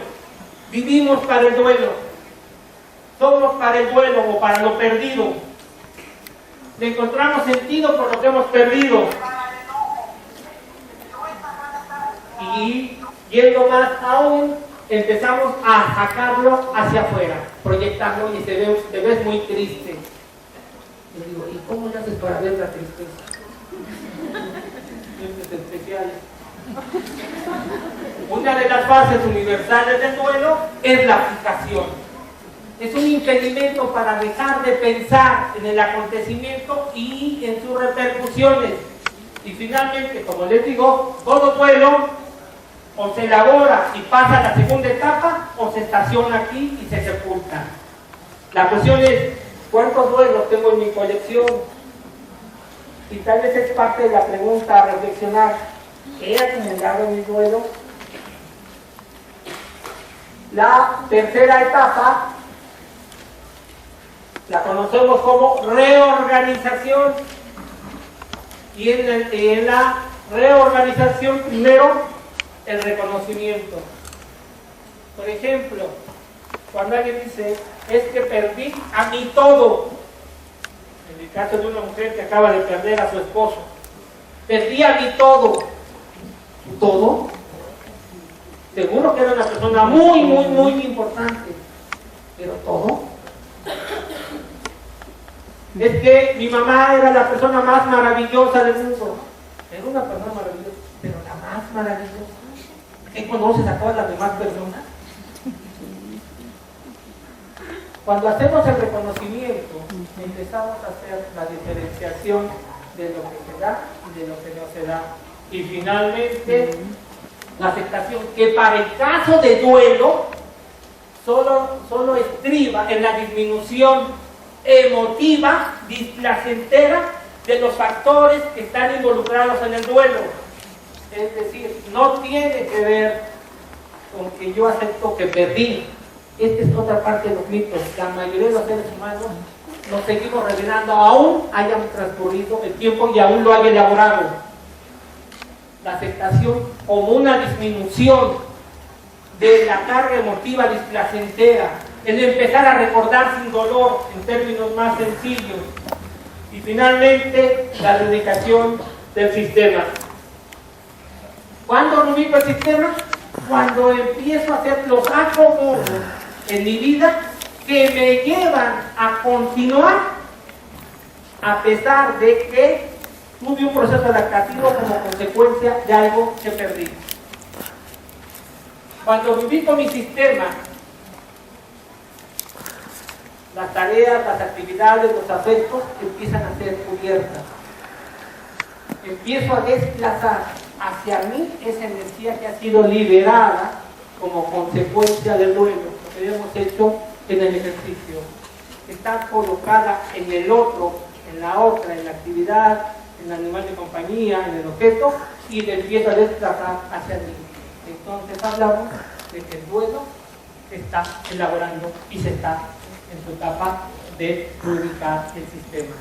Vivimos para el duelo. Somos para el duelo o para lo perdido. Le encontramos sentido por lo que hemos perdido. Y yendo más aún, empezamos a sacarlo hacia afuera, proyectarlo, y te ves muy triste. Yo digo, ¿y cómo le haces para ver la tristeza? Dientes especiales. Una de las bases universales del duelo es la fijación. Es un impedimento para dejar de pensar en el acontecimiento y en sus repercusiones. Y finalmente, como les digo, todo duelo o se elabora y pasa a la segunda etapa, o se estaciona aquí y se sepulta. La cuestión es, ¿cuántos duelos tengo en mi colección? Y tal vez es parte de la pregunta a reflexionar. ¿He acumulado mi duelo? La tercera etapa la conocemos como reorganización. Y en la reorganización, primero, el reconocimiento. Por ejemplo, cuando alguien dice, es que perdí a mi todo. En el caso de una mujer que acaba de perder a su esposo. Perdí a mi todo. ¿Todo? Seguro que era una persona muy, muy, muy importante. Pero todo. Es que mi mamá era la persona más maravillosa del mundo. Era una persona maravillosa, pero la más maravillosa. ¿Qué conoces a todas las demás personas? Cuando hacemos el reconocimiento, empezamos a hacer la diferenciación de lo que se da y de lo que no se da. Y finalmente, la aceptación, que para el caso de duelo, solo estriba en la disminución emotiva, displacentera, de los factores que están involucrados en el duelo. Es decir, no tiene que ver con que yo acepto que perdí. Esta es otra parte de los mitos. La mayoría de los seres humanos nos seguimos revelando, aún hayan transcurrido el tiempo y aún lo haya elaborado. La aceptación como una disminución de la carga emotiva displacentera, el empezar a recordar sin dolor en términos más sencillos. Y finalmente, la dedicación del sistema. ¿Cuándo ubico el sistema? cuando empiezo a hacer los acomodos en mi vida que me llevan a continuar a pesar de que tuve un proceso adaptativo como consecuencia de algo que perdí. Cuando viví con mi sistema, las tareas, las actividades, los afectos empiezan a ser cubiertas. Empiezo a desplazar hacia mí esa energía que ha sido liberada como consecuencia del duelo, lo que hemos hecho en el ejercicio. Está colocada en el otro, en la otra, en la actividad, en el animal de compañía, en el objeto, y le empiezo a desplazar hacia mí. Entonces hablamos de que el duelo se está elaborando y se está en su etapa de ubicar el sistema.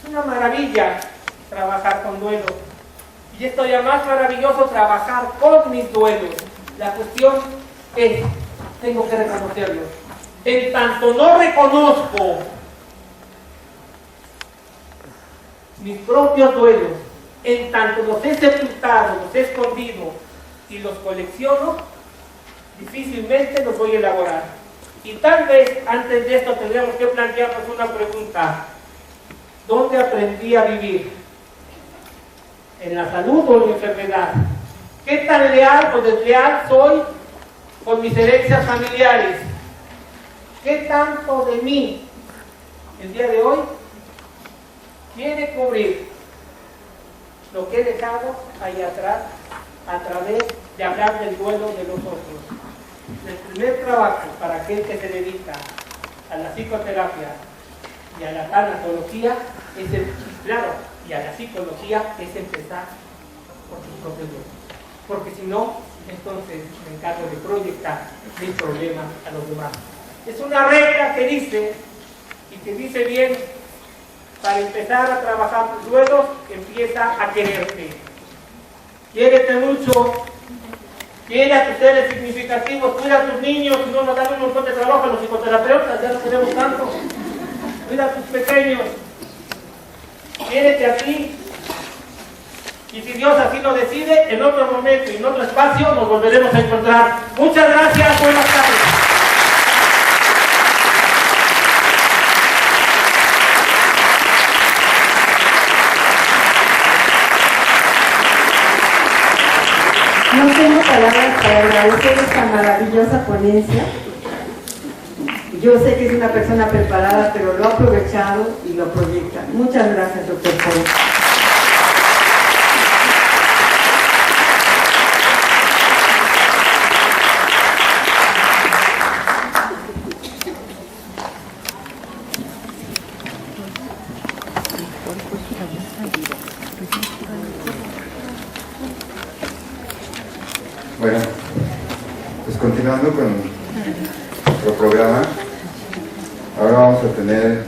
Es una maravilla trabajar con duelo. Y es todavía más maravilloso trabajar con mis duelos. La cuestión es, tengo que reconocerlo. En tanto no reconozco mis propios duelos, en tanto los he sepultado, los he escondido y los colecciono, difícilmente los voy a elaborar. Y tal vez antes de esto tendríamos que plantearnos una pregunta. ¿Dónde aprendí a vivir? ¿En la salud o en la enfermedad? ¿Qué tan leal o desleal soy con mis herencias familiares? ¿Qué tanto de mí el día de hoy quiere cubrir lo que he dejado ahí atrás a través de hablar del duelo de los otros? El primer trabajo para aquel que se dedica a la psicoterapia y a la tanatología es y a la psicología es empezar por sus propios duelos. Porque si no, entonces me encargo de proyectar mis problemas a los demás. Es una regla que dice, y que dice bien, para empezar a trabajar tus duelos, empieza a quererte. Quiérete mucho, quiere a tus seres significativos, cuida a tus niños, si no nos dan un montón de trabajo a los psicoterapeutas, ya no tenemos tanto. Cuida a tus pequeños, quiérete a ti. Y si Dios así lo decide, en otro momento y en otro espacio nos volveremos a encontrar. Muchas gracias, buenas tardes. No tengo palabras para agradecer esta maravillosa ponencia. Yo sé que es una persona preparada, pero lo ha aprovechado y lo proyecta. Muchas gracias, doctor Polo. Bueno, pues continuando con nuestro programa, ahora vamos a tener